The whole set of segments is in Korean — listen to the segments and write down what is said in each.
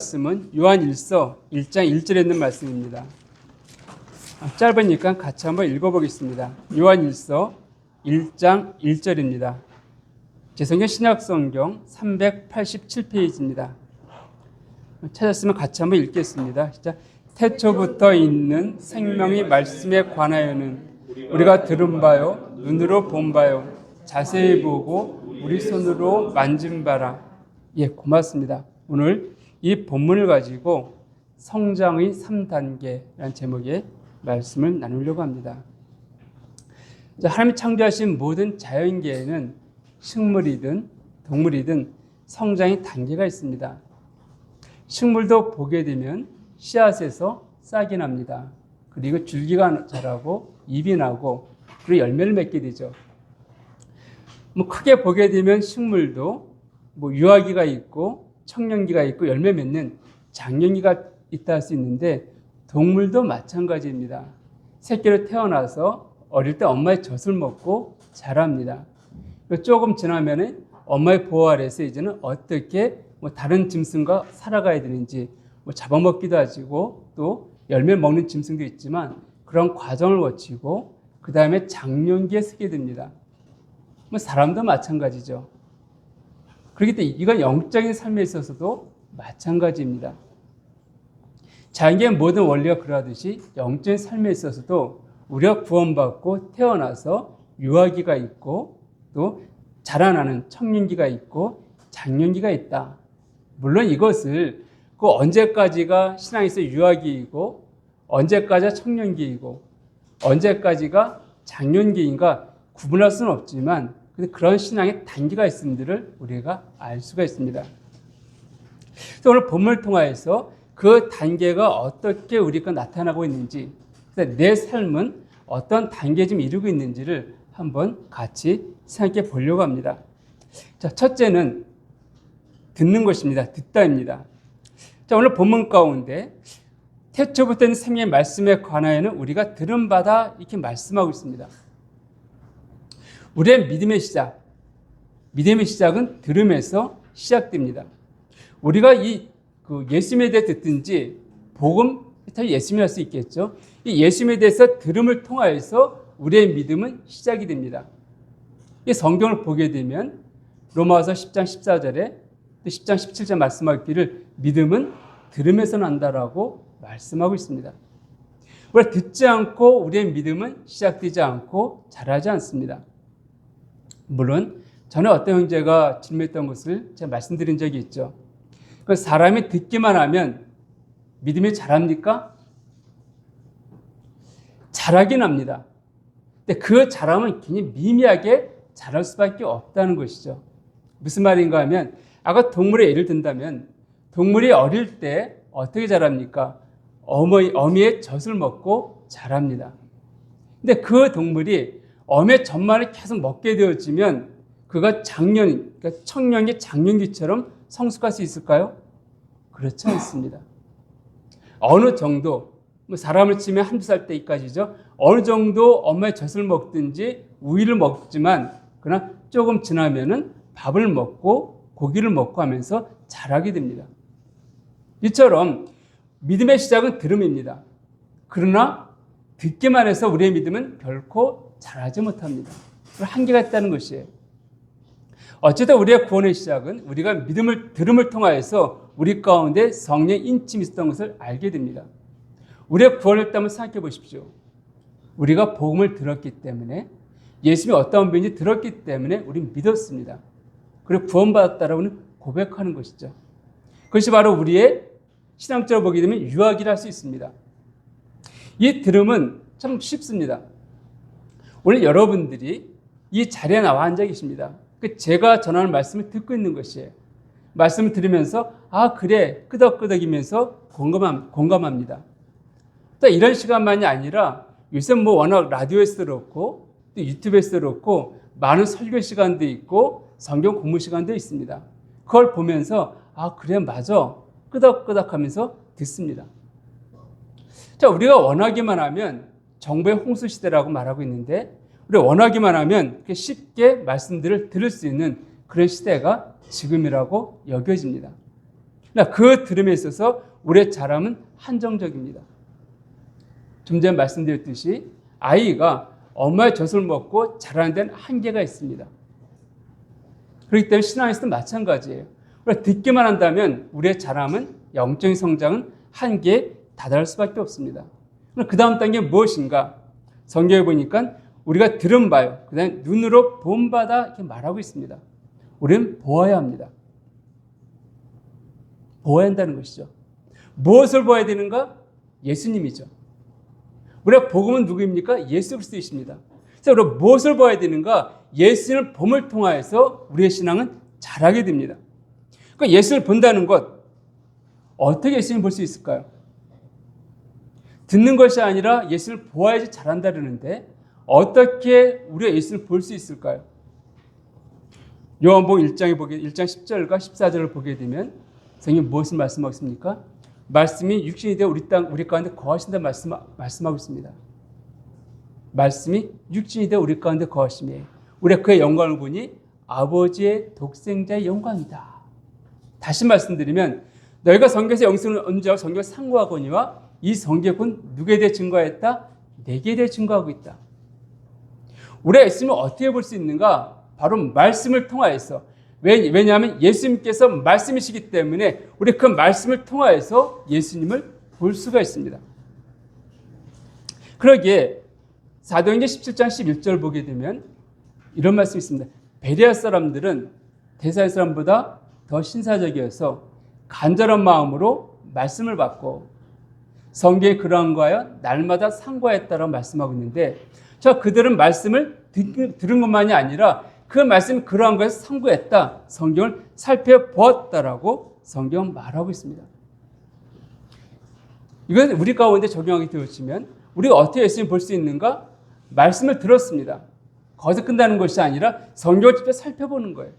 말씀은 요한일서 1장 1절에 있는 말씀입니다. 짧으니까 같이 한번 읽어보겠습니다. 요한일서 1장 1절입니다. 제성경 신약성경 387페이지입니다. 찾았으면 같이 한번 읽겠습니다. 시작. 태초부터 있는 생명의 말씀에 관하여는 우리가 들은 바요, 눈으로 본 바요, 자세히 보고 우리 손으로 만진 바라. 예, 고맙습니다. 오늘 이 본문을 가지고 성장의 3단계라는 제목의 말씀을 나누려고 합니다. 하나님이 창조하신 모든 자연계에는 식물이든 동물이든 성장의 단계가 있습니다. 식물도 보게 되면 씨앗에서 싹이 납니다. 그리고 줄기가 자라고 잎이 나고 그리고 열매를 맺게 되죠. 크게 보게 되면 식물도 유아기가 있고 청년기가 있고 열매 맺는 장년기가 있다 할 수 있는데 동물도 마찬가지입니다. 새끼로 태어나서 어릴 때 엄마의 젖을 먹고 자랍니다. 조금 지나면 엄마의 보호 아래서 이제는 어떻게 다른 짐승과 살아가야 되는지 잡아먹기도 하고 또 열매 먹는 짐승도 있지만 그런 과정을 거치고 그 다음에 장년기에 서게 됩니다. 사람도 마찬가지죠. 그렇기 때문에 이건 영적인 삶에 있어서도 마찬가지입니다. 자연계의 모든 원리가 그러하듯이 영적인 삶에 있어서도 우리가 구원받고 태어나서 유아기가 있고 또 자라나는 청년기가 있고 장년기가 있다. 물론 이것을 언제까지가 신앙에서 유아기이고 언제까지가 청년기이고 언제까지가 장년기인가 구분할 수는 없지만 그런 신앙의 단계가 있음들을 우리가 알 수가 있습니다. 그래서 오늘 본문을 통하여서 그 단계가 어떻게 우리가 나타나고 있는지, 내 삶은 어떤 단계에 좀 이루고 있는지를 한번 같이 생각해 보려고 합니다. 자, 첫째는 듣는 것입니다. 듣다입니다. 자, 오늘 본문 가운데 태초부터 있는 생명의 말씀에 관하여는 우리가 들은 바다 이렇게 말씀하고 있습니다. 우리의 믿음의 시작은 들음에서 시작됩니다. 우리가 예수님에 대해 듣든지 복음, 예수님이 할 수 있겠죠. 이 예수님에 대해서 들음을 통하여서 우리의 믿음은 시작이 됩니다. 이 성경을 보게 되면 로마서 10장 14절에 또 10장 17절 말씀하기를 믿음은 들음에서 난다라고 말씀하고 있습니다. 우리가 듣지 않고 우리의 믿음은 시작되지 않고 자라지 않습니다. 물론 전에 어떤 형제가 질문했던 것을 제가 말씀드린 적이 있죠. 사람이 듣기만 하면 믿음이 자랍니까? 자라긴 합니다. 근데 그 자람은 굉장히 미미하게 자랄 수밖에 없다는 것이죠. 무슨 말인가 하면 아까 동물의 예를 든다면 동물이 어릴 때 어떻게 자랍니까? 어미의 젖을 먹고 자랍니다. 근데 그 동물이 어미의 젖만을 계속 먹게 되어지면 그가 그러니까 청년기, 장년기처럼 성숙할 수 있을까요? 그렇지 않습니다. 어느 정도, 사람을 치면 한두 살 때까지죠. 어느 정도 엄마의 젖을 먹든지 우유를 먹지만 그러나 조금 지나면은 밥을 먹고 고기를 먹고 하면서 자라게 됩니다. 이처럼 믿음의 시작은 들음입니다. 그러나 듣기만 해서 우리의 믿음은 결코 자라지 못합니다. 한계가 있다는 것이에요. 어쨌든 우리의 구원의 시작은 우리가 들음을 통하여서 우리 가운데 성령의 인침이 있었던 것을 알게 됩니다. 우리의 구원을 한번 생각해 보십시오. 우리가 복음을 들었기 때문에 예수님이 어떤 분인지 들었기 때문에 우리는 믿었습니다. 그리고 구원받았다라고 고백하는 것이죠. 그것이 바로 우리의 신앙적으로 보게 되면 유학이라 할 수 있습니다. 이 들음은 참 쉽습니다. 오늘 여러분들이 이 자리에 나와 앉아 계십니다. 제가 전하는 말씀을 듣고 있는 것이에요. 말씀을 들으면서 그래 끄덕끄덕이면서 공감합니다. 또 이런 시간만이 아니라 요새 워낙 라디오에서 그렇고 또 유튜브에서 그렇고 많은 설교 시간도 있고 성경 공부 시간도 있습니다. 그걸 보면서 그래 맞아 끄덕끄덕하면서 듣습니다. 자, 우리가 원하기만 하면 정보의 홍수 시대라고 말하고 있는데 우리가 원하기만 하면 쉽게 말씀들을 들을 수 있는 그런 시대가 지금이라고 여겨집니다. 그러나 그 들음에 있어서 우리의 자람은 한정적입니다. 좀 전에 말씀드렸듯이 아이가 엄마의 젖을 먹고 자라는 데는 한계가 있습니다. 그렇기 때문에 신앙에서도 마찬가지예요. 우리가 듣기만 한다면 우리의 자람은 영적인 성장은 한계에 다다를 수밖에 없습니다. 그럼 그 다음 단계 무엇인가? 성경에 보니까 우리가 들은 바요, 그 다음에 눈으로 본 바다 이렇게 말하고 있습니다. 우리는 보아야 합니다. 보아야 한다는 것이죠. 무엇을 보아야 되는가? 예수님이죠. 우리가 복음은 누구입니까? 예수 그리스도이십니다. 그래서 우리가 무엇을 보아야 되는가? 예수님을 봄을 통하여서 우리의 신앙은 자라게 됩니다. 그러니까 예수를 본다는 것, 어떻게 예수님을 볼 수 있을까요? 듣는 것이 아니라 예수를 보아야지 자란다 그러는데 어떻게 우리가 예수를 볼 수 있을까요? 요한복음 1장 10절과 14절을 보게 되면 성경이 무엇을 말씀하고 있습니까? 말씀이 육신이 되어 우리 가운데 거하신다 말씀하고 있습니다. 말씀이 육신이 되어 우리 가운데 거하심에 우리가 그의 영광을 보니 아버지의 독생자의 영광이다. 다시 말씀드리면 너희가 성경에서 영생을 언제하고 성경을 상고하거니와 이 성경은 누구에 대해 증거했다? 내게 대해 증거하고 있다. 우리가 예수님을 어떻게 볼 수 있는가? 바로 말씀을 통하여서. 왜냐하면 예수님께서 말씀이시기 때문에 우리 그 말씀을 통하여서 예수님을 볼 수가 있습니다. 그러기에 사도행전 17장 11절 보게 되면 이런 말씀이 있습니다. 베레아 사람들은 대사의 사람보다 더 신사적이어서 간절한 마음으로 말씀을 받고 성경의 그러한 거하여 날마다 상고하였다라고 말씀하고 있는데 그들은 말씀을 들은 것만이 아니라 그 말씀이 그러한 것에서 상고했다. 성경을 살펴보았다라고 성경은 말하고 있습니다. 이건 우리 가운데 적용하게 되어지면 우리가 어떻게 예수님을 볼 수 있는가? 말씀을 들었습니다. 거기서 끝나는 것이 아니라 성경을 직접 살펴보는 거예요.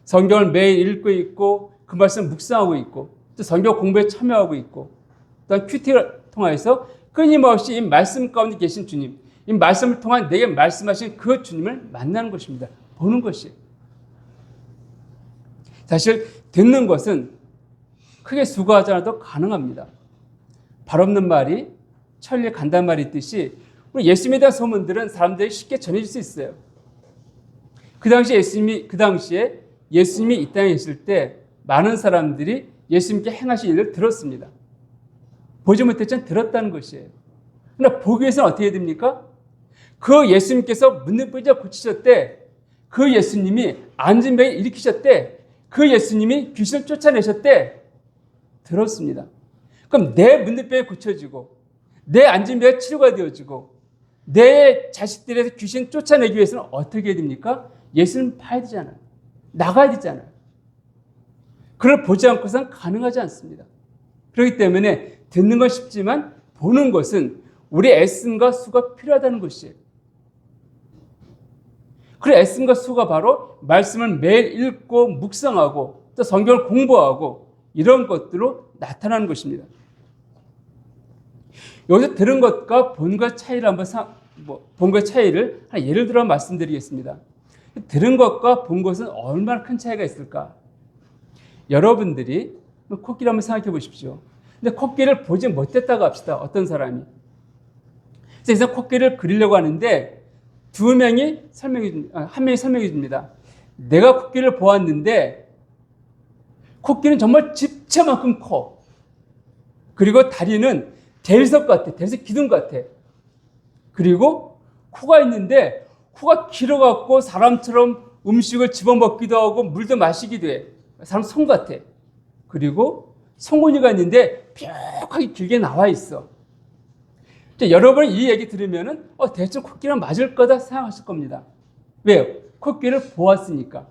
성경을 매일 읽고 있고 그 말씀을 묵상하고 있고 또 성경 공부에 참여하고 있고 또한 큐티를 통해서 끊임없이 이 말씀 가운데 계신 주님, 이 말씀을 통한 내게 말씀하신 그 주님을 만나는 것입니다. 보는 것이. 사실 듣는 것은 크게 수고하지 않아도 가능합니다. 발 없는 말이 천리에 간다는 말이 있듯이 우리 예수님에 대한 소문들은 사람들이 쉽게 전해질 수 있어요. 그 당시에 예수님이 이 땅에 계실 때 많은 사람들이 예수님께 행하신 일을 들었습니다. 보지 못했지만 들었다는 것이에요. 그러나 보기 위해서는 어떻게 해야 됩니까? 그 예수님께서 문둥병자 고치셨대. 그 예수님이 앉은 병을 일으키셨대. 그 예수님이 귀신을 쫓아내셨대. 들었습니다. 그럼 내 문둥병이 고쳐지고 내 앉은 병이 치료가 되어지고 내 자식들에서 귀신 쫓아내기 위해서는 어떻게 해야 됩니까? 예수님 봐야 되잖아요. 나가야 되잖아요. 그걸 보지 않고서는 가능하지 않습니다. 그렇기 때문에 듣는 건 쉽지만 보는 것은 우리의 애씀과 수가 필요하다는 것이에요. 그 애씀과 수가 바로 말씀을 매일 읽고 묵상하고 또 성경을 공부하고 이런 것들로 나타나는 것입니다. 여기서 들은 것과 본 것 차이를 본 것 차이를 예를 들어 말씀드리겠습니다. 들은 것과 본 것은 얼마나 큰 차이가 있을까? 여러분들이 코끼리 한번 생각해 보십시오. 근데 코끼리를 보지 못했다고 합시다. 어떤 사람이. 그래서 코끼리를 그리려고 하는데 한 명이 설명해 줍니다. 내가 코끼리를 보았는데 코끼리는 정말 집채만큼 커. 그리고 다리는 대리석 같아. 대리석 기둥 같아. 그리고 코가 있는데 코가 길어갖고 사람처럼 음식을 집어먹기도 하고 물도 마시기도 해. 사람 손 같아. 그리고 송곳니가 있는데 뾰족하게 길게 나와 있어. 여러분 이 얘기 들으면은 대충 코끼리는 맞을 거다 생각하실 겁니다. 왜요? 코끼리를 보았으니까.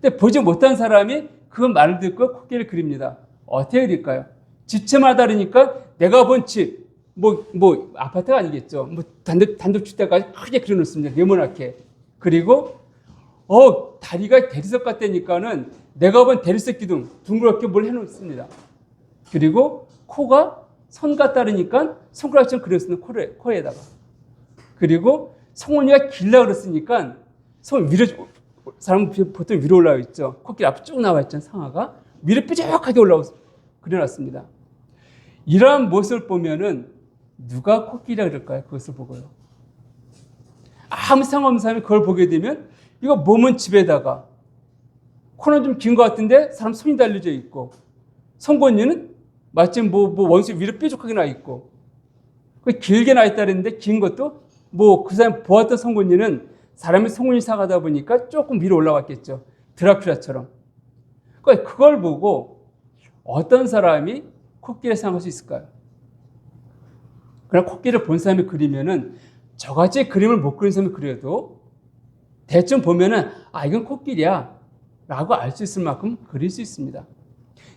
근데 보지 못한 사람이 그 말을 듣고 코끼리를 그립니다. 어떻게 그릴까요? 집채마다 다르니까 내가 본 집, 아파트가 아니겠죠. 단독주택까지 크게 그려놓습니다. 네모나게. 그리고 다리가 대리석 같다니까는 내가 본 대리석 기둥 둥그렇게 뭘 해놓습니다. 그리고 코가 선 같다니까 손가락처럼 그렸습니다. 코에다가. 그리고 송곳니가 길다 그랬으니까 손 위로, 사람은 보통 위로 올라와 있죠. 코끼리 앞에 쭉 나와 있잖아요. 상아가. 위로 뾰족하게 그려놨습니다. 이러한 모습을 보면은 누가 코끼리라 그럴까요? 그것을 보고요. 아무 상관없는 사람이 그걸 보게 되면 이거 몸은 집에다가 코는 좀 긴 것 같은데 사람 손이 달려져 있고 송곳니는 마침 원수 위로 뾰족하게 나 있고 길게 나 있다 그랬는데 긴 것도 그 사람 보았던 송곳니는 사람이 송곳니 사가다 보니까 조금 위로 올라갔겠죠. 드라큘라처럼. 그걸 보고 어떤 사람이 코끼리를 생각할 수 있을까요? 그러나 코끼리를 본 사람이 그리면은 저같이 그림을 못 그린 사람이 그려도 대충 보면은 이건 코끼리야 라고 알 수 있을 만큼 그릴 수 있습니다.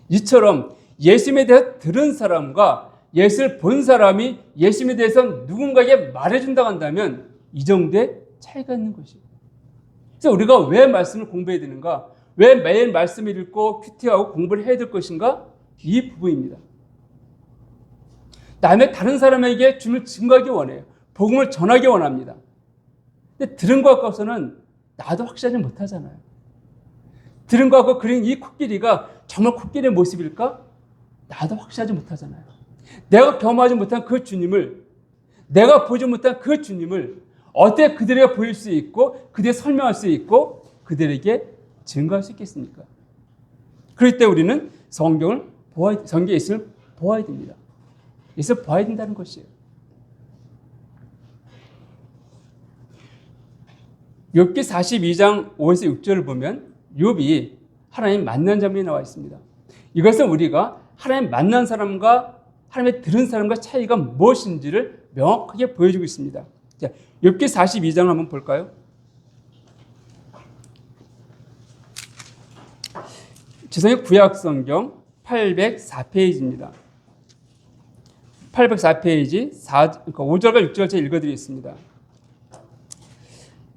이처럼 예수님에 대해서 들은 사람과 예수를 본 사람이 예수님에 대해서 누군가에게 말해준다고 한다면 이 정도의 차이가 있는 것이에요. 그래서 우리가 왜 말씀을 공부해야 되는가? 왜 매일 말씀을 읽고 큐티하고 공부를 해야 될 것인가? 이 부분입니다. 다른 사람에게 주님을 증거하기 원해요. 복음을 전하기 원합니다. 근데 들은 것 같고서는 나도 확실하지 못하잖아요. 들은 것 같고 그린 이 코끼리가 정말 코끼리의 모습일까? 나도 확실하지 못하잖아요. 내가 경험하지 못한 그 주님을, 내가 보지 못한 그 주님을 어떻게 그들에게 보일 수 있고 그들에게 설명할 수 있고 그들에게 증거할 수 있겠습니까? 그럴 때 우리는 성경에 예수를 보아야 됩니다. 예수를 봐야 된다는 것이에요. 욥기 42장 5에서 6절을 보면 욥이 하나님 만난 장면이 나와 있습니다. 이것은 우리가 하나님 만난 사람과 하나님의 들은 사람과 차이가 무엇인지를 명확하게 보여주고 있습니다. 자, 욥기 42장을 한번 볼까요? 지성의 구약성경 804페이지입니다. 804페이지 5절과 6절 제가 읽어드리겠습니다.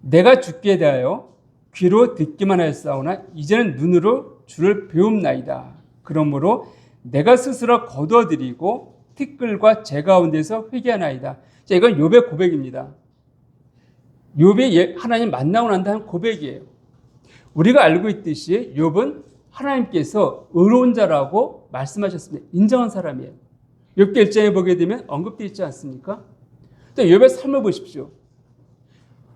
내가 주께 대하여 귀로 듣기만 하였사오나 이제는 눈으로 주를 배움나이다. 그러므로 내가 스스로 거두어드리고 티끌과 재 가운데서 회개하나이다. 자, 이건 욥의 고백입니다. 욥이 하나님 만나고 난 다음 고백이에요. 우리가 알고 있듯이 욥은 하나님께서 의로운 자라고 말씀하셨습니다. 인정한 사람이에요. 욥기 1장에 보게 되면 언급되어 있지 않습니까? 또 욥의 삶을 보십시오.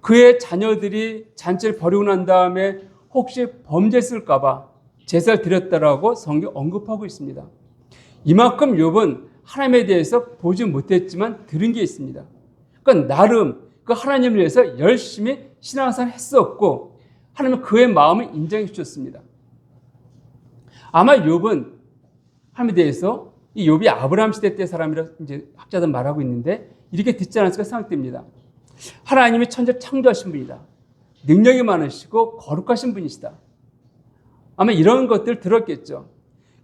그의 자녀들이 잔치를 벌이고 난 다음에 혹시 범죄했을까 봐 제사를 드렸다라고 성경 언급하고 있습니다. 이만큼 욥은 하나님에 대해서 보지 못했지만 들은 게 있습니다. 그러니까 나름 그 하나님을 위해서 열심히 신앙생활을 했었고 하나님은 그의 마음을 인정해 주셨습니다. 아마 욥은 하나님에 대해서 이 욥이 아브라함 시대 때 사람이라 이제 학자들은 말하고 있는데 이렇게 듣지 않았을까 생각됩니다. 하나님이 천지를 창조하신 분이다. 능력이 많으시고 거룩하신 분이시다. 아마 이런 것들 들었겠죠.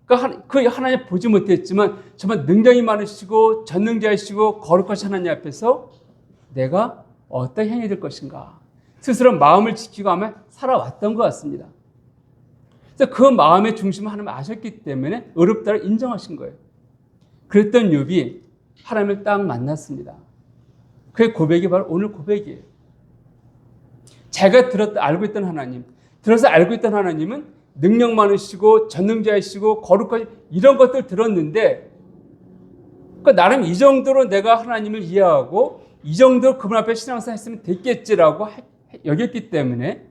그 하나님 보지 못했지만 정말 능력이 많으시고 전능자이시고 거룩하신 하나님 앞에서 내가 어떤 행위 될 것인가 스스로 마음을 지키고 아마 살아왔던 것 같습니다. 그래서 그 마음의 중심을 하나님 아셨기 때문에 어렵다를 인정하신 거예요. 그랬던 욥이 하나님을 딱 만났습니다. 그의 고백이 바로 오늘 고백이에요. 제가 알고 있던 하나님, 들어서 알고 있던 하나님은 능력 많으시고 전능자이시고 거룩하시고 이런 것들 들었는데 그러니까 나름 이 정도로 내가 하나님을 이해하고 이 정도로 그분 앞에 신앙생활 했으면 됐겠지라고 여겼기 때문에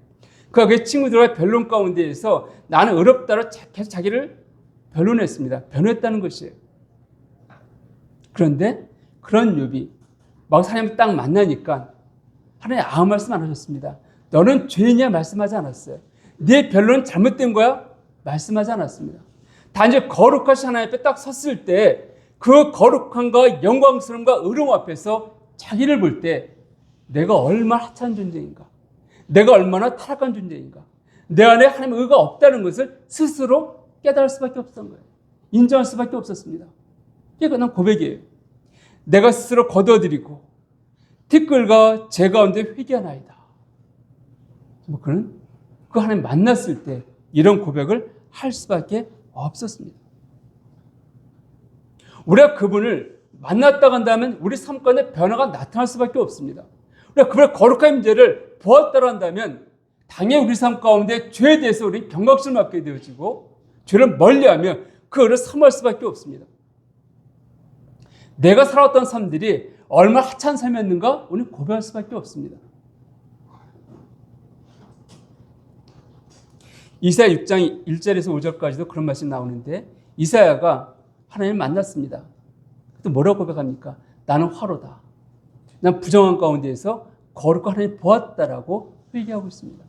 그의 친구들과 변론 가운데에서 나는 어렵다로 계속 자기를 변론했습니다. 변호했다는 것이에요. 그런데 그런 욥이 막 하나님 딱 만나니까 하나님 아무 말씀 안 하셨습니다. 너는 죄인이야 말씀하지 않았어요. 네 변론은 잘못된 거야 말씀하지 않았습니다. 단지 거룩하신 하나님 앞에 딱 섰을 때 그 거룩함과 영광스러움과 의로움 앞에서 자기를 볼 때 내가 얼마나 하찮은 존재인가, 내가 얼마나 타락한 존재인가, 내 안에 하나님의 의가 없다는 것을 스스로 깨달을 수밖에 없었던 거예요. 인정할 수밖에 없었습니다. 이게 그냥 고백이에요. 내가 스스로 거둬들이고 티끌과 재 가운데 회개하나이다. 그는 그 하나님 만났을 때 이런 고백을 할 수밖에 없었습니다. 우리가 그분을 만났다고 한다면 우리 삶 가운데 변화가 나타날 수밖에 없습니다. 우리가 그분의 거룩한 임재를 보았다고 한다면 당연히 우리 삶 가운데 죄에 대해서 우리는 경각심을 갖게 되어지고 죄를 멀리하며 그 의를 삼할 수밖에 없습니다. 내가 살아왔던 삶들이 얼마나 하찮은 삶이었는가 오늘 고백할 수밖에 없습니다. 이사야 6장 1절에서 5절까지도 그런 말씀이 나오는데 이사야가 하나님을 만났습니다. 또 뭐라고 고백합니까? 나는 화로다. 난 부정한 가운데에서 거룩한 하나님 보았다라고 회개하고 있습니다.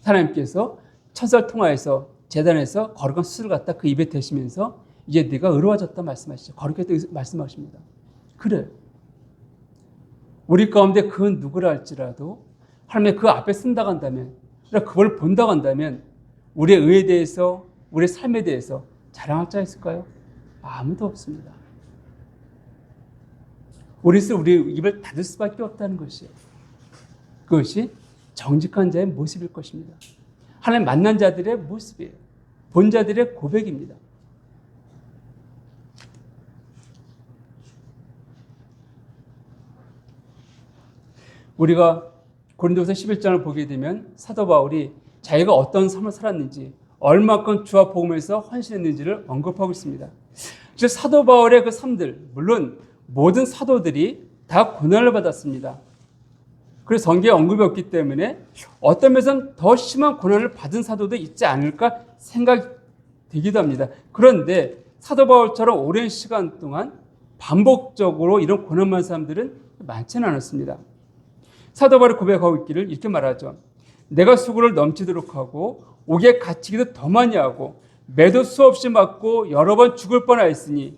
하나님께서 천사를 통하여서 제단에서 거룩한 수술을 갖다 그 입에 대시면서 이제 네가 의로워졌다 말씀하시죠. 거룩했다 말씀하십니다. 그래. 우리 가운데 그 누구라 할지라도 하나님의 그 앞에 쓴다고 한다면, 그걸 본다고 한다면 우리의 의에 대해서, 우리의 삶에 대해서 자랑할 자가 있을까요? 아무도 없습니다. 우리서 우리 입을 닫을 수밖에 없다는 것이에요. 그것이 정직한 자의 모습일 것입니다. 하나님 만난 자들의 모습이에요. 본 자들의 고백입니다. 우리가 고린도서 11장을 보게 되면 사도 바울이 자기가 어떤 삶을 살았는지, 얼마큼 주와 복음에서 헌신했는지를 언급하고 있습니다. 즉 사도 바울의 그 삶들, 물론 모든 사도들이 다 고난을 받았습니다. 그래서 성경에 언급이 없기 때문에 어떤 면에서는 더 심한 고난을 받은 사도도 있지 않을까 생각되기도 합니다. 그런데 사도 바울처럼 오랜 시간 동안 반복적으로 이런 고난 받은 사람들은 많지는 않았습니다. 사도 바울이 고백하고 있기를 이렇게 말하죠. 내가 수고를 넘치도록 하고 옥에 갇히기도 더 많이 하고 매도 수없이 맞고 여러 번 죽을 뻔하였으니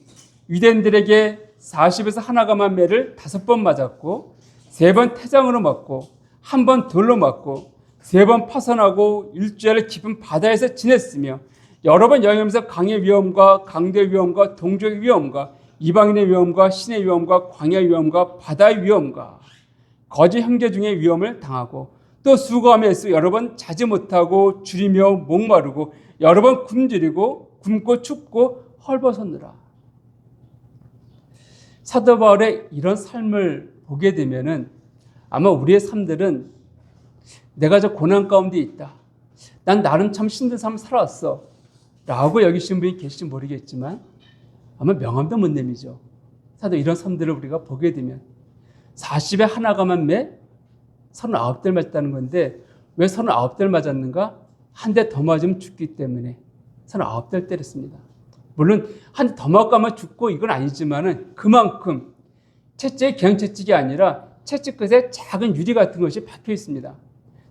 유대인들에게 40에서 하나가만 매를 5번 맞았고 3번 태장으로 맞고 1번 돌로 맞고 3번 파선하고 일주일을 깊은 바다에서 지냈으며 여러 번 여행하면서 강의 위험과 강도의 위험과 동족의 위험과 이방인의 위험과 신의 위험과 광야의 위험과 바다의 위험과 거짓 형제 중의 위험을 당하고 또 수고함에서 여러 번 자지 못하고 줄이며 목마르고 여러 번 굶주리고 굶고 춥고 헐벗었느라. 사도 바울의 이런 삶을 보게 되면은 아마 우리의 삶들은 내가 저 고난 가운데 있다. 난 나름 참 힘든 삶을 살아왔어. 라고 여기시는 분이 계실지 모르겠지만 아마 명함도 못 내미죠. 사도 이런 삶들을 우리가 보게 되면 40에 하나가만 매 39대 맞다는 건데 왜 39대를 맞았는가? 한 대 더 맞으면 죽기 때문에 39대를 때렸습니다. 물론 한 대 더 맞고 죽고 이건 아니지만은 그만큼 채찍이 그냥 채찍이 아니라 채찍 끝에 작은 유리 같은 것이 박혀 있습니다.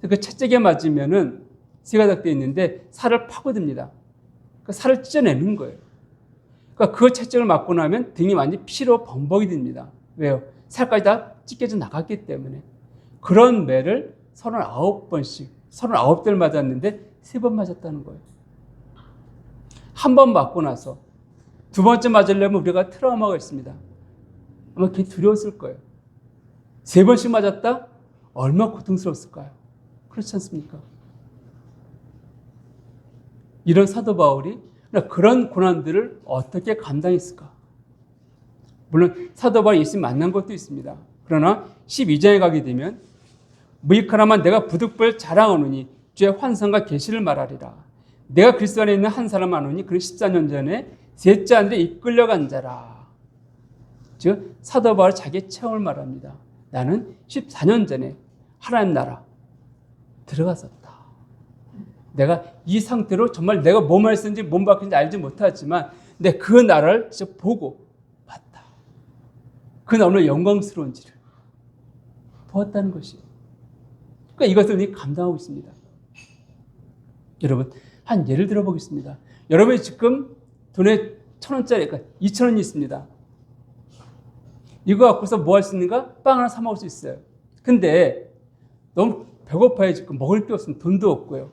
그 채찍에 맞으면은 세가닥 되어 있는데 살을 파고듭니다. 그 살을 찢어내는 거예요. 그러니까 그 채찍을 맞고 나면 등이 완전히 피로 범벅이 됩니다. 왜요? 살까지 다 찢겨져 나갔기 때문에. 그런 매를 39번씩, 39대를 맞았는데 3번 맞았다는 거예요. 한 번 맞고 나서 두 번째 맞으려면 우리가 트라우마가 있습니다. 아마 그게 두려웠을 거예요. 3번씩 맞았다? 얼마나 고통스러웠을까요? 그렇지 않습니까? 이런 사도 바울이 그런 고난들을 어떻게 감당했을까? 물론 사도 바울이 예수님 만난 것도 있습니다. 그러나 12장에 가게 되면 무익하나만 내가 부득불 자랑하노니 주의 환상과 계시를 말하리라. 내가 그리스도 안에 있는 한 사람 아노니 그는 14년 전에 셋째 아들에 이끌려간 자라. 즉 사도 바울이 자기의 체험을 말합니다. 나는 14년 전에 하나님 나라 들어갔었다. 내가 이 상태로 정말 내가 뭐 말했는지 뭔 바뀌는지 알지 못하지만 근데 그 나라를 직접 보고 봤다. 그 나라의 영광스러운지를 보았다는 것이에요. 그러니까 이것을 우리 감당하고 있습니다. 여러분 한 예를 들어보겠습니다. 여러분이 지금 돈에 1,000원짜리, 그러니까 2,000원이 있습니다. 이거 갖고서 뭐 할 수 있는가? 빵 하나 사 먹을 수 있어요. 근데 너무 배고파요. 지금 먹을 게 없으면 돈도 없고요.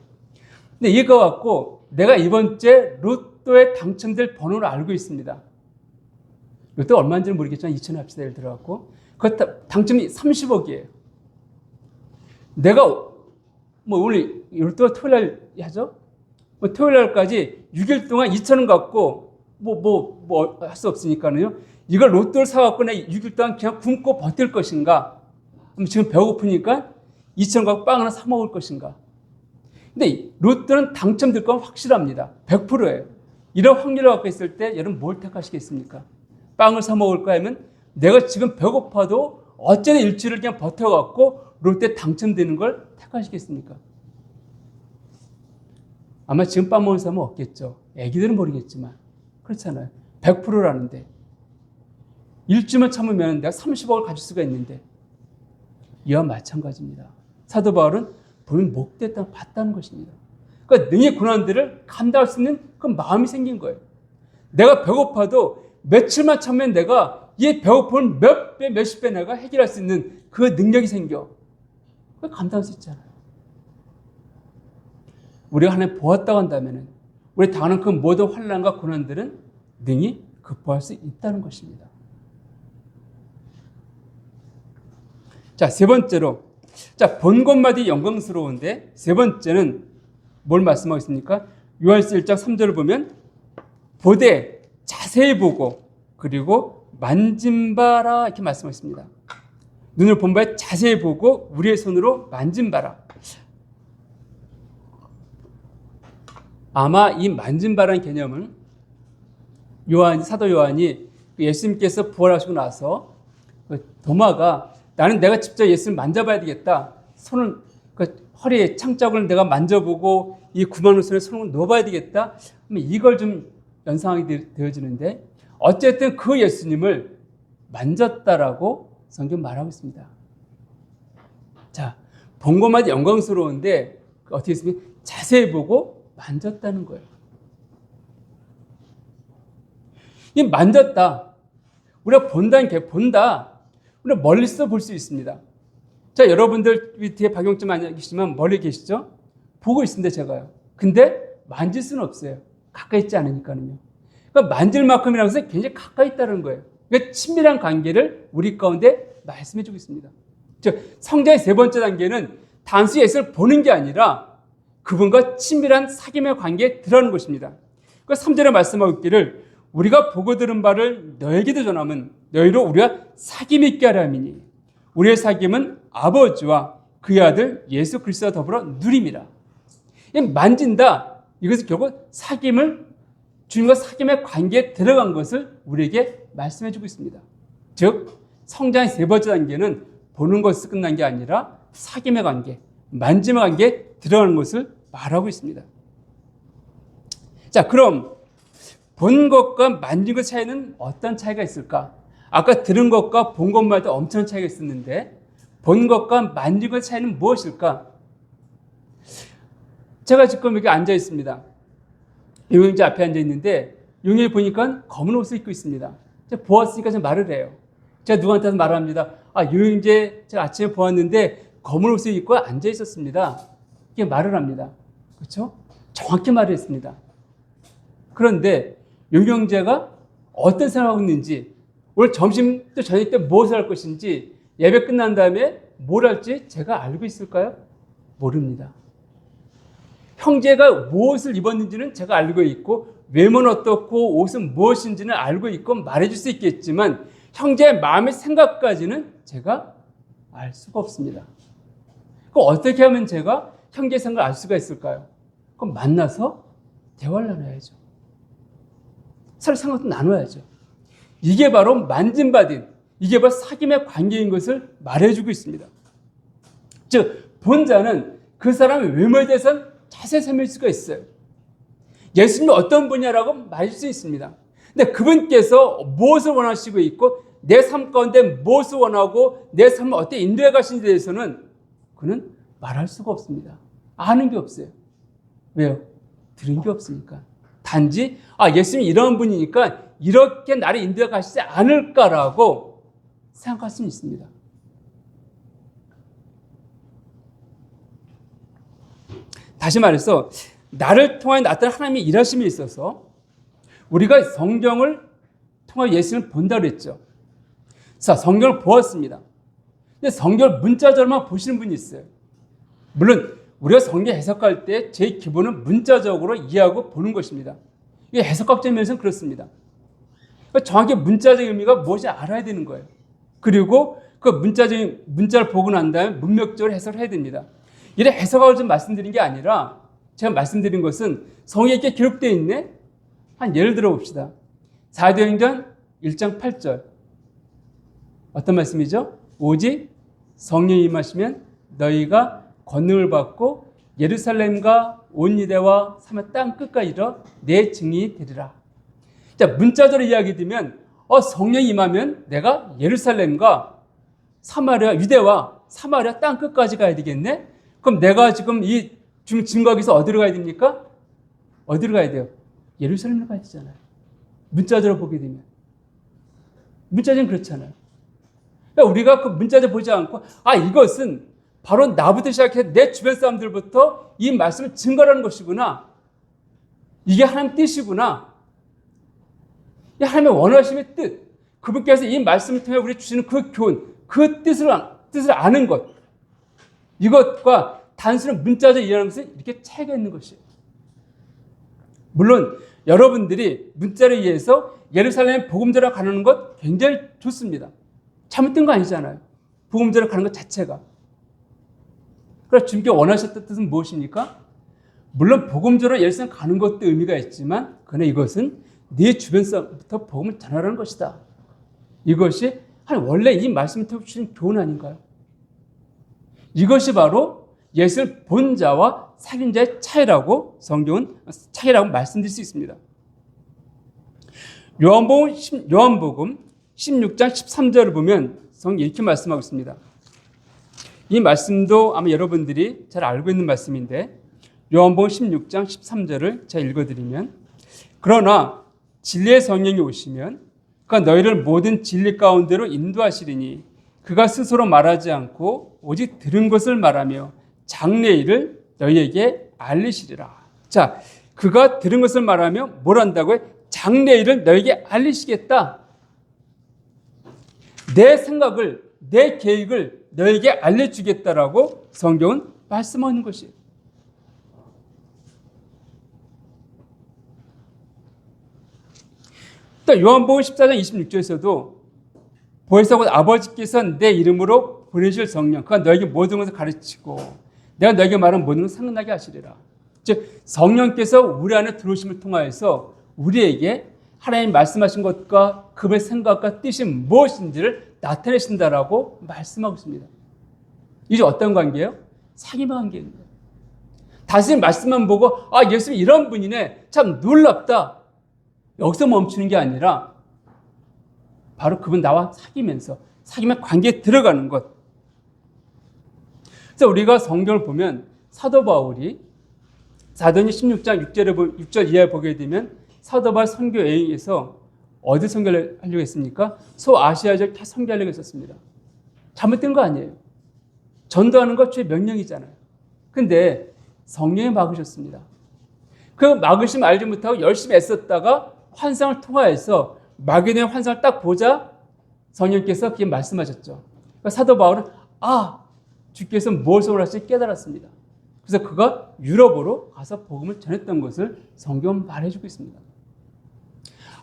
근데 이거 갖고 내가 이번 주에 로또에 당첨될 번호를 알고 있습니다. 로또 얼마인지는 모르겠지만 2,000원 합시다. 예를 들어갖고 그 당첨이 30억이에요. 내가 뭐 오늘 로또가 토요일 날 하죠? 뭐 토요일 날까지 6일 동안 2,000원 갖고 뭐 할 수 없으니까요. 이걸 로또를 사갖고 내 6일 동안 그냥 굶고 버틸 것인가? 지금 배고프니까 2,000원 갖고 빵 하나 사 먹을 것인가? 근데 로또는 당첨될 건 확실합니다. 100%예요. 이런 확률을 갖고 있을 때 여러분 뭘 택하시겠습니까? 빵을 사 먹을까 하면 내가 지금 배고파도 어쩌나 일주일을 그냥 버텨갖고 롯데 당첨되는 걸 택하시겠습니까? 아마 지금 빵 먹는 사람은 없겠죠. 애기들은 모르겠지만 그렇잖아요. 100%라는데 일주일만 참으면 내가 30억을 가질 수가 있는데 이와 마찬가지입니다. 사도 바울은 본인 목됐다고 봤다는 것입니다. 그러니까 능히 고난들을 감당할 수 있는 그 마음이 생긴 거예요. 내가 배고파도 며칠만 참으면 내가 이 배고픔을 몇 배, 몇십 배 내가 해결할 수 있는 그 능력이 생겨. 그걸 감당할 수 있잖아요. 우리가 하나님 보았다고 한다면 우리 당하는 그 모든 환난과 고난들은 능히 극복할 수 있다는 것입니다. 자, 세 번째로, 자, 본 것마다 영광스러운데 세 번째는 뭘 말씀하겠습니까? 요한일서 1장 3절을 보면 보되 자세히 보고 그리고 만진바라 이렇게 말씀하셨습니다. 눈을 본 바에 자세히 보고 우리의 손으로 만진바라. 아마 이 만진바라는 개념은 사도 요한이 예수님께서 부활하시고 나서 도마가 나는 내가 직접 예수를 만져봐야 되겠다. 손을 허리에 창자국을 내가 만져보고 이 구멍 손에 손을 넣어봐야 되겠다. 이걸 좀 연상하게 되어지는데 어쨌든 그 예수님을 만졌다라고 성경 말하고 있습니다. 자, 본 것마다 영광스러운데 어떻게 했습니까? 자세히 보고 만졌다는 거예요. 이 만졌다. 우리가 본다는 게 본다. 우리가 멀리서 볼 수 있습니다. 자, 여러분들 뒤에 박용점 안 계시지만 멀리 계시죠? 보고 있습니다, 제가요. 근데 만질 수는 없어요. 가까이 있지 않으니까요. 그러니까 만질 만큼이라는 것은 굉장히 가까이 있다는 거예요. 그러니까 친밀한 관계를 우리 가운데 말씀해 주고 있습니다. 즉, 성장의 세 번째 단계는 단순히 예수를 보는 게 아니라 그분과 친밀한 사귐의 관계에 들어가는 것입니다. 그 3절에 말씀하고 있기를 우리가 보고 들은 바를 너에게도 전하면 너희로 우리가 사귐 있게 하려 함이니 우리의 사귐은 아버지와 그의 아들 예수 그리스도와 더불어 누림이라. 만진다. 이것은 결국 사귐을 주님과 사귐의 관계에 들어간 것을 우리에게 말씀해 주고 있습니다. 즉 성장의 세 번째 단계는 보는 것으로 끝난 게 아니라 사귐의 관계, 만짐의 관계에 들어가는 것을 말하고 있습니다. 자, 그럼 본 것과 만진 것 차이는 어떤 차이가 있을까? 아까 들은 것과 본 것마다 엄청난 차이가 있었는데 본 것과 만진 것 차이는 무엇일까? 제가 지금 여기 앉아 있습니다. 용영제 앞에 앉아 있는데 용영이 보니까 검은 옷을 입고 있습니다. 제가 보았으니까 좀 말을 해요. 제가 누구한테도 말을 합니다. 용영제 제가 아침에 보았는데 검은 옷을 입고 앉아 있었습니다. 이게 말을 합니다. 그렇죠? 정확히 말을 했습니다. 그런데 용영제가 어떤 생각하고 있는지 오늘 점심 또 저녁 때 무엇을 할 것인지 예배 끝난 다음에 뭘 할지 제가 알고 있을까요? 모릅니다. 형제가 무엇을 입었는지는 제가 알고 있고 외모는 어떻고 옷은 무엇인지는 알고 있고 말해줄 수 있겠지만 형제의 마음의 생각까지는 제가 알 수가 없습니다. 그럼 어떻게 하면 제가 형제의 생각을 알 수가 있을까요? 그럼 만나서 대화를 나눠야죠. 서로 생각도 나눠야죠. 이게 바로 만짐받은, 이게 바로 사귐의 관계인 것을 말해주고 있습니다. 즉 본자는 그 사람의 외모에 대해서는 자세히 설명할 수가 있어요. 예수님이 어떤 분이라고 말할 수 있습니다. 근데 그분께서 무엇을 원하시고 있고 내 삶 가운데 무엇을 원하고 내 삶을 어떻게 인도해 가시는지에 대해서는 그는 말할 수가 없습니다. 아는 게 없어요. 왜요? 들은 게 없으니까. 단지 예수님이 이런 분이니까 이렇게 나를 인도해 가시지 않을까라고 생각할 수는 있습니다. 다시 말해서 나를 통해 나타난 하나님의 일하심에 있어서 우리가 성경을 통해 예수님을 본다고 그랬죠. 자, 성경을 보았습니다. 근데 성경을 문자적으로만 보시는 분이 있어요. 물론 우리가 성경 해석할 때 제일 기본은 문자적으로 이해하고 보는 것입니다. 이게 해석학적 면에서는 그렇습니다. 그러니까 정확히 문자적 의미가 무엇인지 알아야 되는 거예요. 그리고 그 문자를 보고 난 다음에 문맥적으로 해석을 해야 됩니다. 이래 해석학을 좀 말씀드린 게 아니라 제가 말씀드린 것은 성경에 이렇게 기록되어 있네. 한 예를 들어 봅시다. 사도행전 1장 8절. 어떤 말씀이죠? 오직 성령이 임하시면 너희가 권능을 받고 예루살렘과 온 유대와 사마리아 땅 끝까지 이르러 내 증인이 되리라. 자, 문자적으로 이야기 드리면 성령이 임하면 내가 예루살렘과 사마리아 유대와 사마리아 땅 끝까지 가야 되겠네? 그럼 내가 지금 이 증거하기 위해서 어디로 가야 됩니까? 어디로 가야 돼요? 예루살렘으로 가야 되잖아요. 문자적으로 보게 되면. 문자적으로 그렇잖아요. 그러니까 우리가 그 문자적으로 보지 않고 이것은 바로 나부터 시작해 내 주변 사람들부터 이 말씀을 증거하는 것이구나. 이게 하나님 뜻이구나. 하나님의 원하심의 뜻. 그분께서 이 말씀을 통해 우리 주시는 그 교훈, 그 뜻을 아는 것. 이것과 단순한 문자적으로 이해하는 것은 이렇게 차이가 있는 것이에요. 물론 여러분들이 문자를 이해해서 예루살렘 복음 전하러 가는 것 굉장히 좋습니다. 잘못된 거 아니잖아요. 복음 전하러 가는 것 자체가. 그래서 주님께 원하셨던 뜻은 무엇입니까? 물론 복음 전하러 예루살렘 가는 것도 의미가 있지만 그러나 이것은 네 주변 사람부터 복음을 전하라는 것이다. 이것이 원래 이 말씀을 통해 주신 교훈 아닌가요? 이것이 바로 예수를 본 자와 사귄 자의 차이라고 성경은 차이라고 말씀드릴 수 있습니다. 요한복음 16장 13절을 보면 성경이 이렇게 말씀하고 있습니다. 이 말씀도 아마 여러분들이 잘 알고 있는 말씀인데 요한복음 16장 13절을 제가 읽어드리면 그러나 진리의 성령이 오시면 그가 너희를 모든 진리 가운데로 인도하시리니 그가 스스로 말하지 않고 오직 들은 것을 말하며 장래일을 너희에게 알리시리라. 자, 그가 들은 것을 말하며 뭘 한다고요? 장래일을 너희에게 알리시겠다. 내 생각을, 내 계획을 너희에게 알려주겠다라고 성경은 말씀하는 것이에요. 또 요한복음 14장 26절에서도 보혜사 곧 아버지께서 내 이름으로 보내실 성령 그가 너에게 모든 것을 가르치고 내가 너에게 말한 모든 것을 생각나게 하시리라. 즉 성령께서 우리 안에 들어오심을 통하여서 우리에게 하나님 말씀하신 것과 그분의 생각과 뜻이 무엇인지를 나타내신다라고 말씀하고 있습니다. 이게 어떤 관계예요? 사귐의 관계입니다. 단순히 말씀만 보고 예수님이 이런 분이네 참 놀랍다. 여기서 멈추는 게 아니라 바로 그분 나와 사귀면서 사귐의 관계에 들어가는 것. 그래서 우리가 성경을 보면 사도 바울이 사도행전 16장 6절 이하에 보게 되면 사도 바울 선교 여행에서 어디 선교를 하려고 했습니까? 소아시아 지역 다 선교하려고 했었습니다. 잘못된 거 아니에요. 전도하는 것 주의 명령이잖아요. 근데 성령이 막으셨습니다. 그 막으심 알지 못하고 열심히 애썼다가 환상을 통하여서 막연의 환상을 딱 보자 성령께서 그게 말씀하셨죠. 그러니까 사도 바울은 주께서 무엇을 원하실지 깨달았습니다. 그래서 그가 유럽으로 가서 복음을 전했던 것을 성경은 말해주고 있습니다.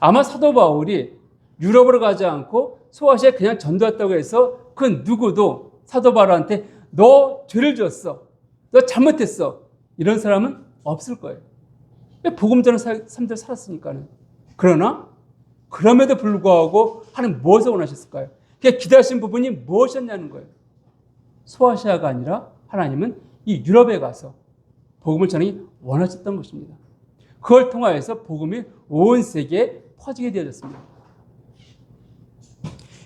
아마 사도 바울이 유럽으로 가지 않고 소아시아에 그냥 전도했다고 해서 그 누구도 사도 바울한테 너 죄를 지었어, 너 잘못했어 이런 사람은 없을 거예요. 복음 전하는 사람들 살았으니까는. 그러나 그럼에도 불구하고 하나님 무엇을 원하셨을까요? 그게 기다리신 부분이 무엇이었냐는 거예요. 소아시아가 아니라 하나님은 이 유럽에 가서 복음을 전하기 원하셨던 것입니다. 그걸 통하여서 복음이 온 세계에 퍼지게 되어졌습니다.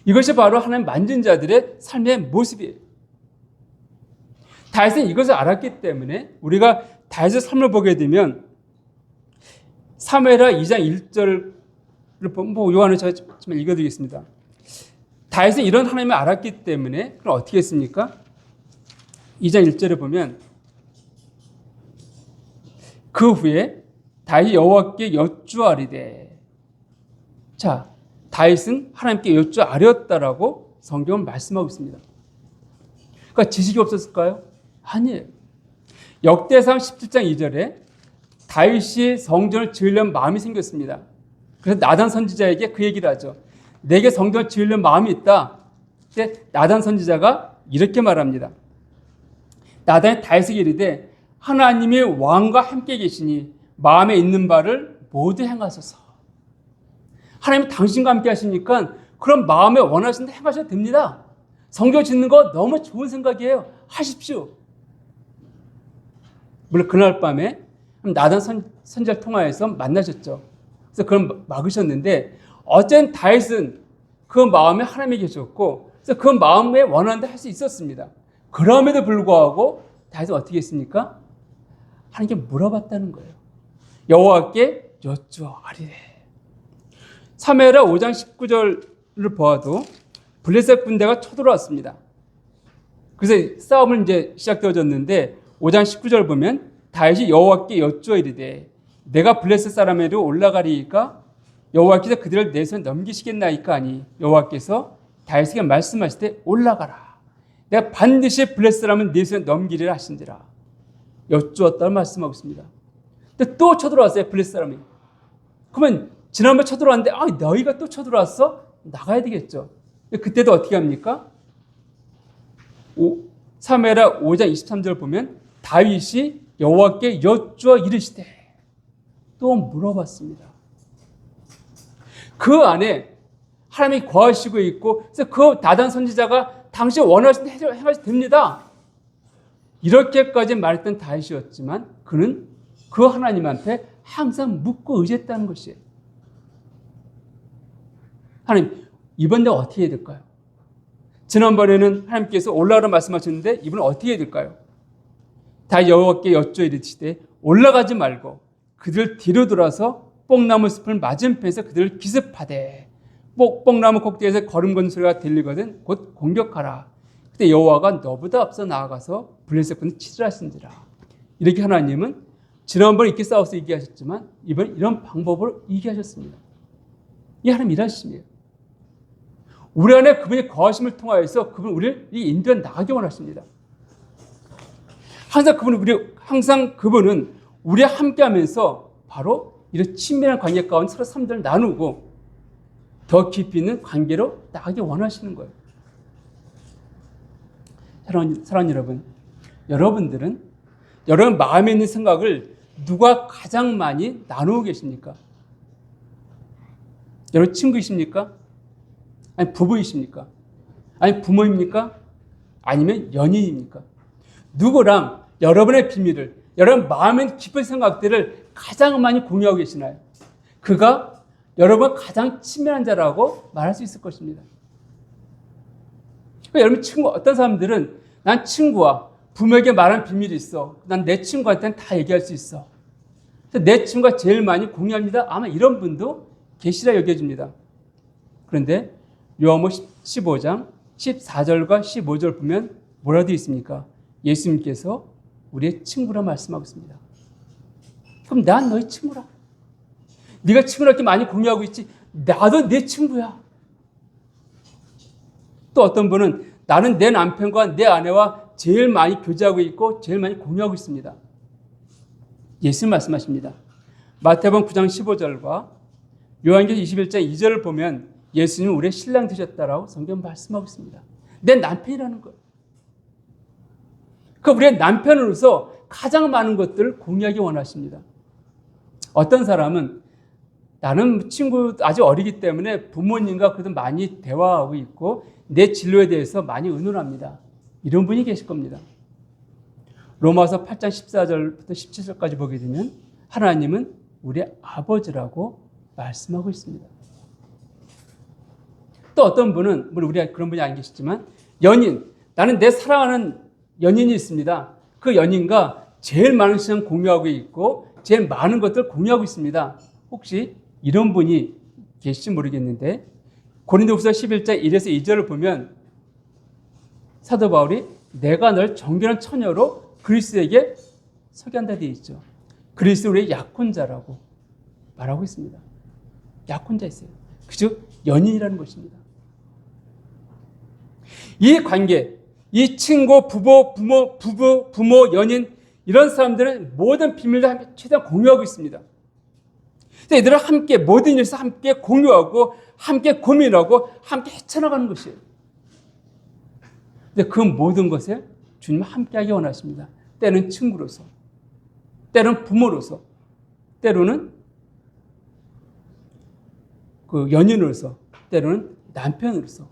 이것이 바로 하나님 만진 자들의 삶의 모습이에요. 다윗은 이것을 알았기 때문에 우리가 다윗의 삶을 보게 되면 사무엘하 2장 1절을 요한을 제가 좀 읽어드리겠습니다. 다윗은 이런 하나님을 알았기 때문에 그럼 어떻게 했습니까? 2장 1절에 보면 그 후에 다윗이 여호와께 여쭈아리되. 자, 다윗은 하나님께 여쭈아렸다라고 성경은 말씀하고 있습니다. 그러니까 지식이 없었을까요? 아니에요. 역대상 17장 2절에 다윗이 성전을 지으려는 마음이 생겼습니다. 그래서 나단 선지자에게 그 얘기를 하죠. 내게 성전을 지으려는 마음이 있다. 그때 나단 선지자가 이렇게 말합니다. 나단이 다윗에게 이르되 하나님이 왕과 함께 계시니 마음에 있는 바를 모두 행하소서. 하나님이 당신과 함께 하시니까 그런 마음에 원하시는 데 행하셔도 됩니다. 성경 짓는 거 너무 좋은 생각이에요. 하십시오. 물론 그날 밤에 나단 선지자를 통하여서 만나셨죠. 그래서 그걸 막으셨는데 어쨌든 다윗은 그 마음에 하나님이 계셨고 그래서 그 마음에 원하는 데 할 수 있었습니다. 그럼에도 불구하고 다윗은 어떻게 했습니까? 하나님께 물어봤다는 거예요. 여호와께 여쭈어아리래. 사무엘하 5장 19절을 보아도 블레셋 군대가 쳐들어왔습니다. 그래서 싸움은 이제 시작되어졌는데 5장 19절 보면 다윗이 여호와께 여쭈어 이르되 내가 블레셋 사람에게로 올라가리이까 여호와께서 그들을 내 손에 넘기시겠나이까 하니 여호와께서 다윗에게 말씀하시되 올라가라. 내가 반드시 블레셋 사람은 내 손에 넘기리라 하신지라. 여쭈었다는 말씀하고 있습니다. 근데 또 쳐들어왔어요. 블레셋 사람이. 그러면 지난번에 쳐들어왔는데 너희가 또 쳐들어왔어? 나가야 되겠죠. 그때도 어떻게 합니까? 사무엘하 5장 23절 보면 다윗이 여호와께 여쭈어 이르시되 또 물어봤습니다. 그 안에 하나님이 거하시고 있고 그래서 그 나단 선지자가 당신 원하시는 행하셔도 됩니다. 이렇게까지 말했던 다윗이었지만 그는 그 하나님한테 항상 묻고 의지했다는 것이에요. 하나님, 이번 내가 어떻게 해야 될까요? 지난번에는 하나님께서 올라가라 말씀하셨는데 이번엔 어떻게 해야 될까요? 다 여호와께 여쭈어 이르시되 올라가지 말고 그들 뒤로 돌아서 뽕나무 숲을 맞은편에서 그들을 기습하되 뽕나무 꼭대기에서 걸음 걷는 소리가 들리거든 곧 공격하라. 그때 여호와가 너보다 앞서 나아가서 블레셋 군을 치리라 하신지라. 이렇게 하나님은 지난번에 이렇게 싸워서 이기하셨지만 이번 이런 방법으로 이기하셨습니다. 이 하나님 일하심이에요. 우리 안에 그분이 거하심을 통하여서 그분 우리를 이 인도에 나가게 원하십니다. 항상 그분은 우리와 함께하면서 바로 이런 친밀한 관계 가운데 서로 삶들을 나누고 더 깊이 있는 관계로 나가게 원하시는 거예요. 사랑하는 여러분, 여러분들은 여러분 마음에 있는 생각을 누가 가장 많이 나누고 계십니까? 여러분 친구이십니까? 아니 부부이십니까? 아니 부모입니까? 아니면 연인입니까? 누구랑 여러분의 비밀을, 여러분 마음에 깊은 생각들을 가장 많이 공유하고 계시나요? 그가 여러분 가장 친밀한 자라고 말할 수 있을 것입니다. 여러분 어떤 사람들은 난 친구와 부모에게 말한 비밀이 있어. 난 내 친구한테는 다 얘기할 수 있어. 내 친구가 제일 많이 공유합니다. 아마 이런 분도 계시라 여겨집니다. 그런데 요한복음 15장 14절과 15절 보면 뭐라 되어 있습니까? 예수님께서 우리의 친구라 말씀하고 있습니다. 그럼 난 너희 친구라. 네가 친구랑 이렇게 많이 공유하고 있지. 나도 내 친구야. 또 어떤 분은 나는 내 남편과 내 아내와 제일 많이 교제하고 있고 제일 많이 공유하고 있습니다. 예수님 말씀하십니다. 마태복음 9장 15절과 요한계시록 21장 2절을 보면 예수님은 우리의 신랑 되셨다라고 성경 말씀하고 있습니다. 내 남편이라는 거예요. 그 우리의 남편으로서 가장 많은 것들을 공유하기 원하십니다. 어떤 사람은 나는 친구 아직 어리기 때문에 부모님과 그래도 많이 대화하고 있고 내 진로에 대해서 많이 의논합니다. 이런 분이 계실 겁니다. 로마서 8장 14절부터 17절까지 보게 되면 하나님은 우리의 아버지라고 말씀하고 있습니다. 또 어떤 분은, 물론 우리가 그런 분이 안 계시지만 연인, 나는 내 사랑하는 연인이 있습니다. 그 연인과 제일 많은 시간 공유하고 있고 제일 많은 것들을 공유하고 있습니다. 혹시 이런 분이 계실지 모르겠는데 고린도후서 11장 1에서 2절을 보면 사도 바울이 내가 널 정결한 처녀로 그리스도에게 소개한다 되어 있죠. 그리스도 우리의 약혼자라고 말하고 있습니다. 약혼자 있어요. 즉 연인이라는 것입니다. 이 관계, 이 친구, 부모, 연인 이런 사람들은 모든 비밀을 함께 최대한 공유하고 있습니다. 이들은 함께 모든 일에서 함께 공유하고 함께 고민하고 함께 헤쳐나가는 것이에요. 근데 그 모든 것에 주님은 함께하기 원하십니다. 때는 친구로서, 때로는 부모로서, 때로는 그 연인으로서, 때로는 남편으로서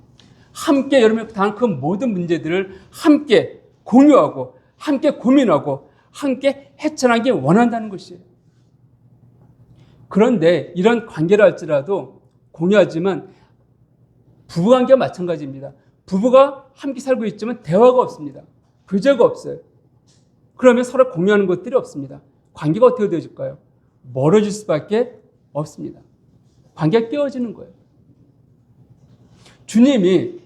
함께 여러분이 당한 그 모든 문제들을 함께 공유하고 함께 고민하고 함께 헤쳐나가기 원한다는 것이에요. 그런데 이런 관계를 할지라도 공유하지만 부부관계가 마찬가지입니다. 부부가 함께 살고 있지만 대화가 없습니다. 교제가 없어요. 그러면 서로 공유하는 것들이 없습니다. 관계가 어떻게 되어질까요? 멀어질 수밖에 없습니다. 관계가 깨어지는 거예요. 주님이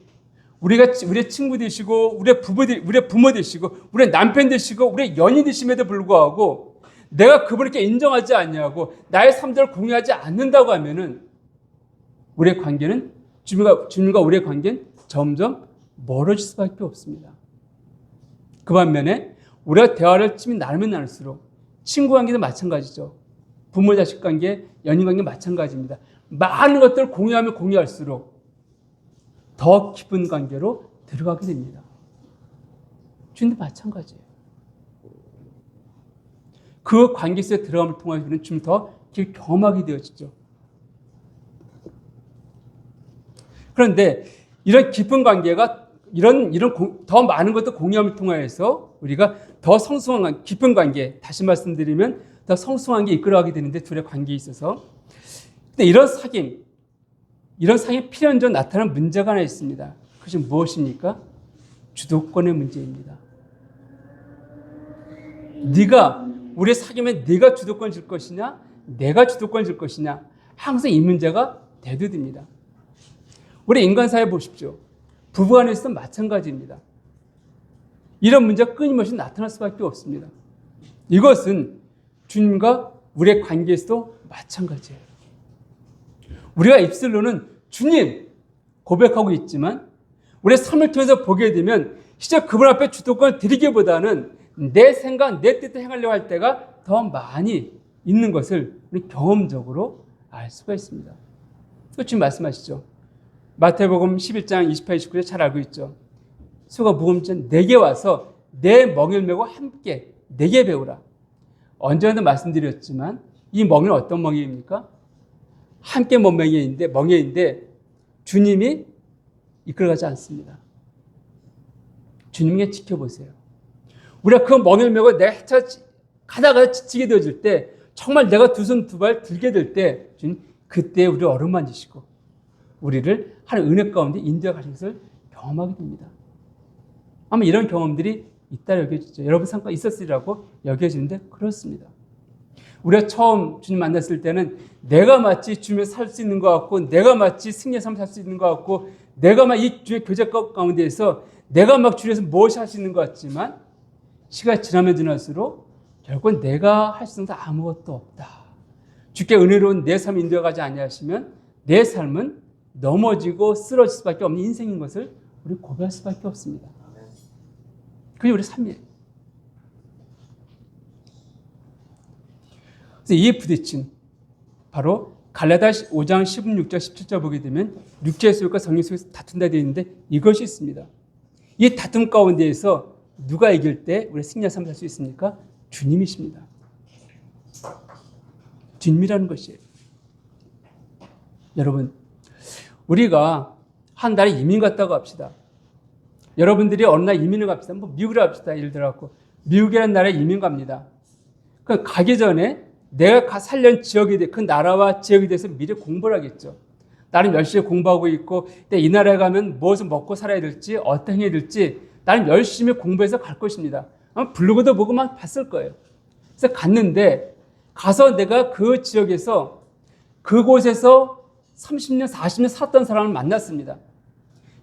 우리의 친구 되시고 우리의 부모 되시고 우리의 남편 되시고 우리의 연인 되심에도 불구하고 내가 그분께 인정하지 않냐고 나의 삶들을 공유하지 않는다고 하면은 우리의 관계는 주님과 우리의 관계는 점점 멀어질 수밖에 없습니다. 그 반면에 우리가 대화를 친밀히 나누면 나눌수록 친구 관계도 마찬가지죠. 부모 자식 관계, 연인 관계 마찬가지입니다. 많은 것들을 공유하면 공유할수록 더 깊은 관계로 들어가게 됩니다. 주님도 마찬가지예요. 그 관계 속에 들어감을 통해 우리는 좀 더 경험하게 되어지죠. 그런데 이런 깊은 관계가 이런 더 많은 것도 공유함을 통하여서 우리가 더 성숙한 깊은 관계, 다시 말씀드리면 더 성숙한 게 이끌어가게 되는데 둘의 관계에 있어서. 근데 이런 사귐 필연적으로 나타나는 문제가 하나 있습니다. 그것이 무엇입니까? 주도권의 문제입니다. 우리의 사귐에 네가 주도권을 줄 것이냐, 내가 주도권을 줄 것이냐, 항상 이 문제가 대두됩니다. 우리 인간사회 보십시오. 부부간에서도 마찬가지입니다. 이런 문제가 끊임없이 나타날 수밖에 없습니다. 이것은 주님과 우리의 관계에서도 마찬가지예요. 우리가 입술로는 주님 고백하고 있지만 우리의 삶을 통해서 보게 되면 진짜 그분 앞에 주도권을 드리기보다는 내 생각, 내 뜻을 행하려고 할 때가 더 많이 있는 것을 우리 경험적으로 알 수가 있습니다. 주님 말씀하시죠. 마태복음 11장 28, 29절 잘 알고 있죠. 수가 무거운 내게 와서 내 멍에를 메고 함께 내게 배우라. 언제나 말씀드렸지만 이 멍에는 어떤 멍에입니까? 함께 멍에인데 주님이 이끌어가지 않습니다. 주님께 지켜보세요. 우리가 그 멍에를 메고 내가 가다가 지치게 되어질 때 정말 내가 두 손 두 발 들게 될 때 주님 그때 우리 어루만지시고 우리를 하나님 은혜 가운데 인도해 가신 것을 경험하게 됩니다. 아마 이런 경험들이 있다 여겨지죠. 여러분 상관 있었으리라고 여겨지는데 그렇습니다. 우리가 처음 주님 만났을 때는 내가 마치 주님에서 살 수 있는 것 같고 내가 마치 승리의 삶을 살 수 있는 것 같고 내가 막 이 주의 교제 가운데에서 내가 막 주님에서 무엇이 할 수 있는 것 같지만 시간이 지나면 지날수록 결국은 내가 할 수 있는 것 아무것도 없다. 주께 은혜로운 내 삶을 인도해 가지 아니하시면 내 삶은 넘어지고 쓰러질 수밖에 없는 인생인 것을 우리 고백할 수밖에 없습니다. 그게 우리 삶이에요. 그래서 이에 부딪힌 바로 갈라디아 5장 16절 17절 보게 되면 육체의 소유과 성령의 소유가 다툰다 되어 있는데 이것이 있습니다. 이 다툼 가운데에서 누가 이길 때 우리 승리의 삶을 살 수 있습니까? 주님이십니다. 주님이라는 것이에요. 여러분, 우리가 한 나라에 이민 갔다고 합시다. 여러분들이 어느 나라에 이민을 갑시다. 뭐 미국을 갑시다. 예를 들어서 미국이라는 나라에 이민 갑니다. 그 가기 전에 내가 살려는 그 나라와 지역에 대해서 미리 공부를 하겠죠. 나는 열심히 공부하고 있고 이 나라에 가면 무엇을 먹고 살아야 될지 어떻게 해야 될지 나는 열심히 공부해서 갈 것입니다. 아마 블로그도 보고 막 봤을 거예요. 그래서 갔는데 가서 내가 그 지역에서 그곳에서 30년, 40년 살았던 사람을 만났습니다.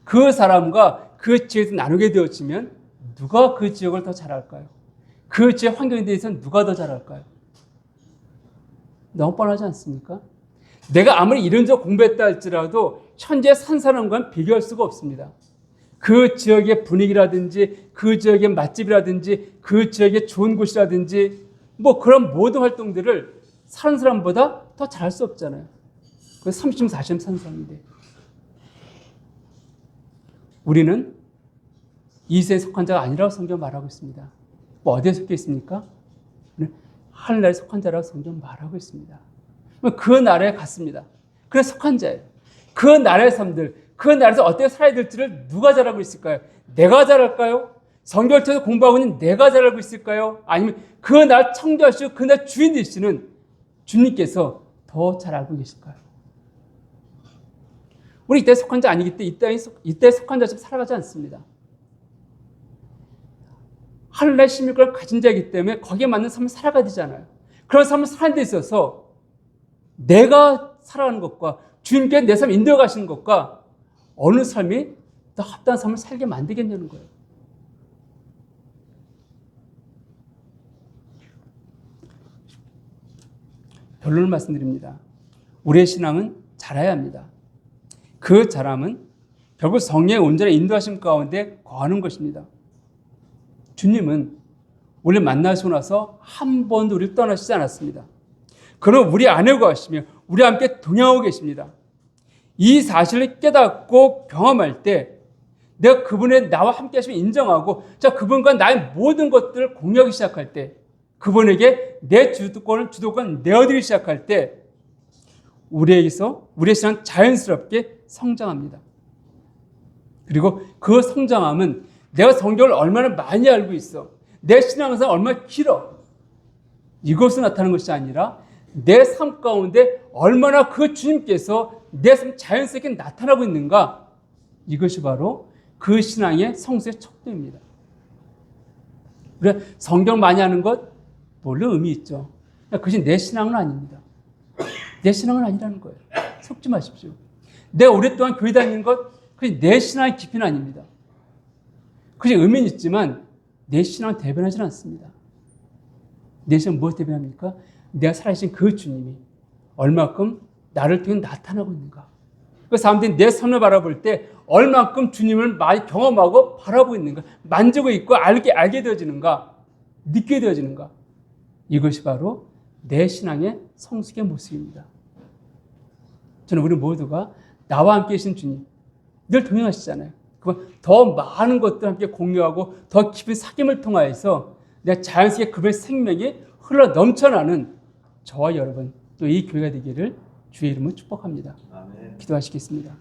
그 사람과 그 지역에서 나누게 되어지면 누가 그 지역을 더 잘할까요? 그 지역 환경에 대해서는 누가 더 잘할까요? 너무 뻔하지 않습니까? 내가 아무리 이런저런 공부했다 할지라도 현재 산 사람과는 비교할 수가 없습니다. 그 지역의 분위기라든지 그 지역의 맛집이라든지 그 지역의 좋은 곳이라든지 뭐 그런 모든 활동들을 사는 사람보다 더 잘할 수 없잖아요. 그 30년, 40년 산 사람인데. 우리는 이 세에 속한 자가 아니라고 성경 말하고 있습니다. 뭐 어디에 속해 있습니까? 하늘나라에 속한 자라고 성경 말하고 있습니다. 그 나라에 갔습니다. 그래 속한 자예요. 그 나라의 삶들, 그 나라에서 어떻게 살아야 될지를 누가 잘 알고 있을까요? 내가 잘 알까요? 성경에서 공부하고 있는 내가 잘 알고 있을까요? 아니면 그 나라 창조하시고 그 나라 주인 되시는 주님께서 더 잘 알고 계실까요? 우리 이때 속한 자 아니기 때문에 이때 속한 자처럼 살아가지 않습니다. 하늘나라의 시민권을 가진 자이기 때문에 거기에 맞는 삶을 살아가야 되잖아요. 그런 삶을 사는 데 있어서 내가 살아가는 것과 주님께 내 삶을 인도해 가시는 것과 어느 삶이 더 합당한 삶을 살게 만들겠냐는 거예요. 결론을 말씀드립니다. 우리의 신앙은 자라야 합니다. 그 자람은 결국 성령의 온전한 인도하심 가운데 거하는 것입니다. 주님은 우리를 만나시고 나서 한 번도 우리를 떠나시지 않았습니다. 그는 우리 안에 거하시며 우리와 함께 동행하고 계십니다. 이 사실을 깨닫고 경험할 때 내가 그분의 나와 함께 하심을 인정하고 그분과 나의 모든 것들을 공유하기 시작할 때 그분에게 내 주도권을 내어드리기 시작할 때 우리의 신앙은 자연스럽게 성장합니다. 그리고 그 성장함은 내가 성경을 얼마나 많이 알고 있어, 내 신앙생활이 얼마나 길어, 이것으로 나타나는 것이 아니라 내 삶 가운데 얼마나 그 주님께서 내 삶 자연스럽게 나타나고 있는가, 이것이 바로 그 신앙의 성수의 척도입니다. 그래, 성경 많이 하는 것 물론 의미 있죠. 그것이 내 신앙은 아닙니다. 내 신앙은 아니라는 거예요. 속지 마십시오. 내가 오랫동안 교회 다니는 것, 그것이 내 신앙의 깊이는 아닙니다. 그것이 의미는 있지만 내 신앙을 대변하지는 않습니다. 내 신앙은 무엇을 대변합니까? 내가 살아계신 그 주님이 얼마큼 나를 통해 나타나고 있는가. 그 사람들이 내 삶을 바라볼 때 얼마큼 주님을 많이 경험하고 바라보고 있는가, 만지고 있고 알게 되어지는가, 느끼게 되어지는가. 이것이 바로 내 신앙의 성숙의 모습입니다. 저는 우리 모두가 나와 함께 계신 주님, 늘 동행하시잖아요. 그건 더 많은 것들 함께 공유하고 더 깊은 사귐을 통하여서 내가 자연스럽게 그분의 생명이 흘러 넘쳐나는 저와 여러분, 또 이 교회가 되기를 주의 이름으로 축복합니다. 아멘. 기도하시겠습니다.